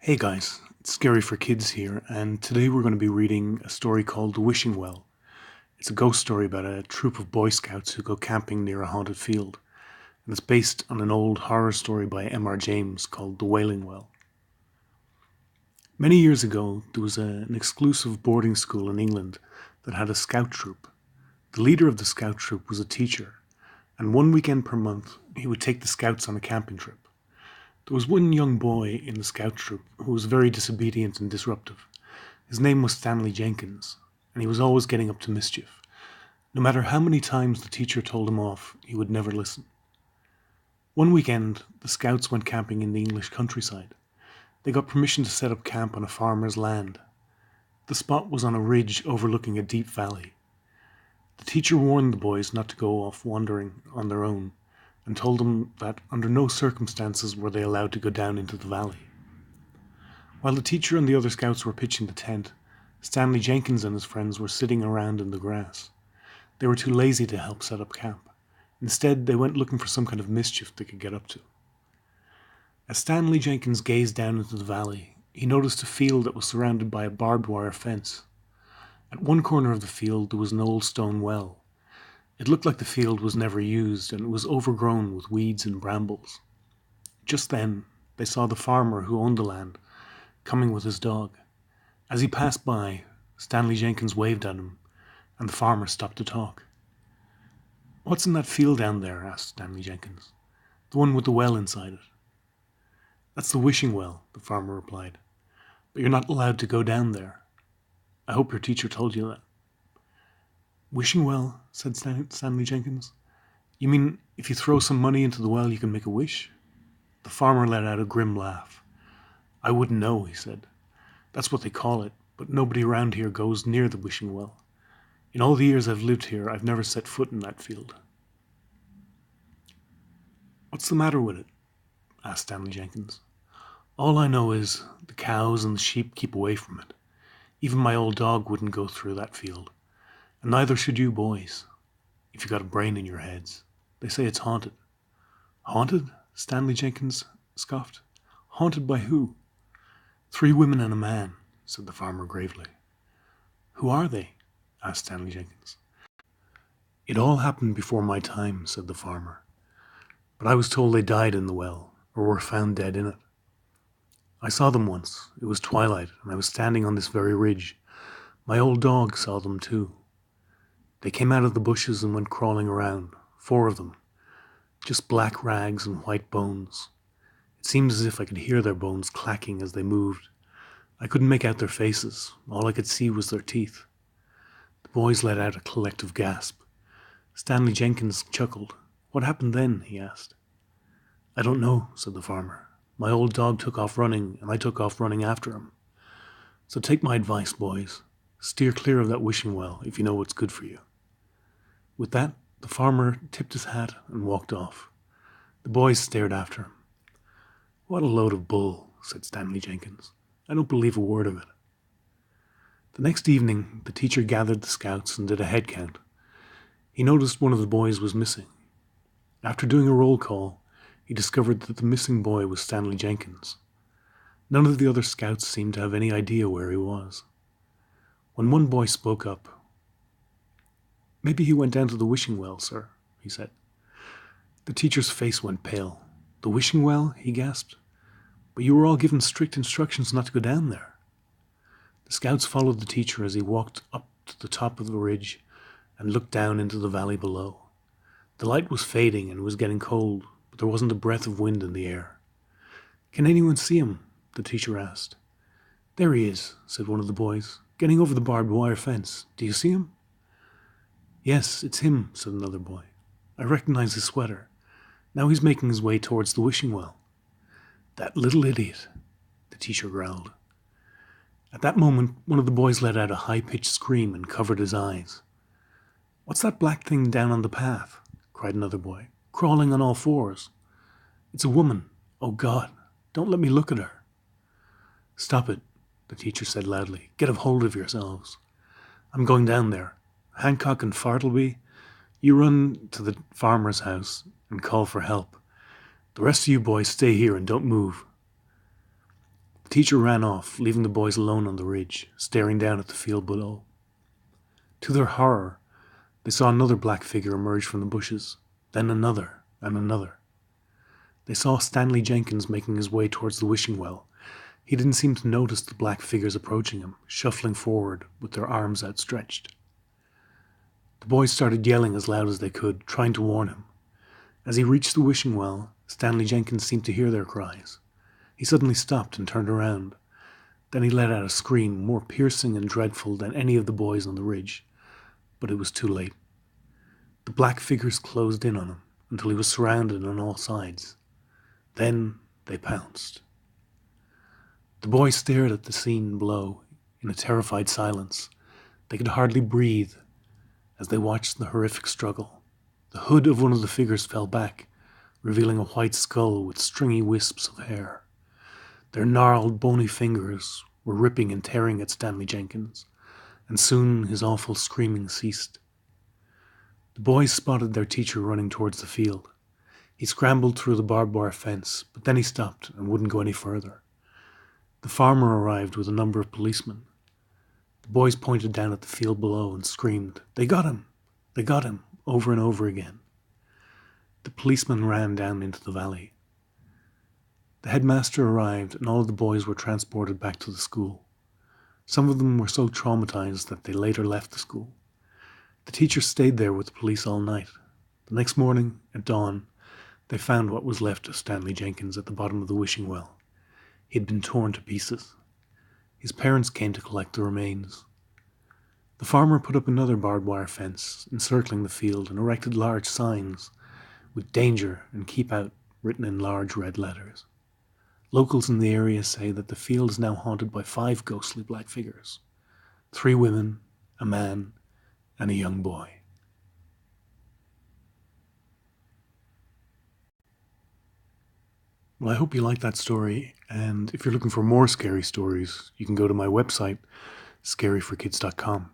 Hey guys, it's Scary for Kids here, and today we're going to be reading a story called The Wishing Well. It's a ghost story about a troop of Boy Scouts who go camping near a haunted field, and it's based on an old horror story by M.R. James called The Wailing Well. Many years ago, there was an exclusive boarding school in England that had a scout troop. The leader of the scout troop was a teacher, and one weekend per month he would take the scouts on a camping trip. There was one young boy in the scout troop who was very disobedient and disruptive. His name was Stanley Jenkins, and he was always getting up to mischief. No matter how many times the teacher told him off, he would never listen. One weekend, the scouts went camping in the English countryside. They got permission to set up camp on a farmer's land. The spot was on a ridge overlooking a deep valley. The teacher warned the boys not to go off wandering on their own, and told them that under no circumstances were they allowed to go down into the valley. While the teacher and the other scouts were pitching the tent, Stanley Jenkins and his friends were sitting around in the grass. They were too lazy to help set up camp. Instead, they went looking for some kind of mischief they could get up to. As Stanley Jenkins gazed down into the valley, he noticed a field that was surrounded by a barbed wire fence. At one corner of the field there was an old stone well. It looked like the field was never used, and it was overgrown with weeds and brambles. Just then, they saw the farmer who owned the land coming with his dog. As he passed by, Stanley Jenkins waved at him, and the farmer stopped to talk. "What's in that field down there?" asked Stanley Jenkins. "The one with the well inside it." "That's the wishing well," the farmer replied. "But you're not allowed to go down there. I hope your teacher told you that." "Wishing well," said Stanley Jenkins. "You mean if you throw some money into the well you can make a wish?" The farmer let out a grim laugh. "I wouldn't know," he said. "That's what they call it, but nobody around here goes near the wishing well. In all the years I've lived here, I've never set foot in that field." "What's the matter with it?" asked Stanley Jenkins. "All I know is the cows and the sheep keep away from it. Even my old dog wouldn't go through that field. And neither should you boys, if you got a brain in your heads. They say it's haunted." "Haunted?" Stanley Jenkins scoffed. "Haunted by who?" "Three women and a man," said the farmer gravely. "Who are they?" asked Stanley Jenkins. "It all happened before my time," said the farmer. "But I was told they died in the well, or were found dead in it. I saw them once. It was twilight, and I was standing on this very ridge. My old dog saw them too. They came out of the bushes and went crawling around, 4 of them, just black rags and white bones. It seemed as if I could hear their bones clacking as they moved. I couldn't make out their faces. All I could see was their teeth." The boys let out a collective gasp. Stanley Jenkins chuckled. "What happened then?" he asked. "I don't know," said the farmer. "My old dog took off running, and I took off running after him. So take my advice, boys. Steer clear of that wishing well if you know what's good for you." With that, the farmer tipped his hat and walked off. The boys stared after him. "What a load of bull," said Stanley Jenkins. "I don't believe a word of it." The next evening, the teacher gathered the scouts and did a head count. He noticed one of the boys was missing. After doing a roll call, he discovered that the missing boy was Stanley Jenkins. None of the other scouts seemed to have any idea where he was. When one boy spoke up, "Maybe he went down to the wishing well, sir," he said. The teacher's face went pale. "The wishing well?" he gasped. "But you were all given strict instructions not to go down there." The scouts followed the teacher as he walked up to the top of the ridge and looked down into the valley below. The light was fading and it was getting cold, but there wasn't a breath of wind in the air. "Can anyone see him?" the teacher asked. "There he is," said one of the boys, "getting over the barbed wire fence. Do you see him?" "Yes, it's him," said another boy. "I recognize his sweater. Now he's making his way towards the wishing well." "That little idiot," the teacher growled. At that moment, one of the boys let out a high-pitched scream and covered his eyes. "What's that black thing down on the path?" cried another boy, "crawling on all fours?" "It's a woman. Oh God, don't let me look at her." "Stop it," the teacher said loudly. "Get a hold of yourselves. I'm going down there. Hancock and Fartleby, you run to the farmer's house and call for help. The rest of you boys stay here and don't move." The The teacher ran off, leaving the boys alone on the ridge, staring down at the field below. To their horror, they saw another black figure emerge from the bushes, then another and another. They saw Stanley Jenkins making his way towards the wishing well. He didn't seem to notice the black figures approaching him, shuffling forward with their arms outstretched. The boys started yelling as loud as they could, trying to warn him. As he reached the wishing well, Stanley Jenkins seemed to hear their cries. He suddenly stopped and turned around. Then he let out a scream more piercing and dreadful than any of the boys on the ridge. But it was too late. The black figures closed in on him until he was surrounded on all sides. Then they pounced. The boys stared at the scene below in a terrified silence. They could hardly breathe as they watched the horrific struggle. The hood of one of the figures fell back, revealing a white skull with stringy wisps of hair. Their gnarled, bony fingers were ripping and tearing at Stanley Jenkins, and soon his awful screaming ceased. The boys spotted their teacher running towards the field. He scrambled through the barbed wire fence, but then he stopped and wouldn't go any further. The farmer arrived with a number of policemen. The boys pointed down at the field below and screamed, "They got him! They got him!" over and over again. The policemen ran down into the valley. The headmaster arrived and all of the boys were transported back to the school. Some of them were so traumatized that they later left the school. The teacher stayed there with the police all night. The next morning, at dawn, they found what was left of Stanley Jenkins at the bottom of the wishing well. He had been torn to pieces. His parents came to collect the remains. The farmer put up another barbed wire fence encircling the field and erected large signs with "Danger" and "Keep Out" written in large red letters. Locals in the area say that the field is now haunted by 5 ghostly black figures: 3 women, a man, and a young boy. Well, I hope you liked that story, and if you're looking for more scary stories, you can go to my website, scaryforkids.com.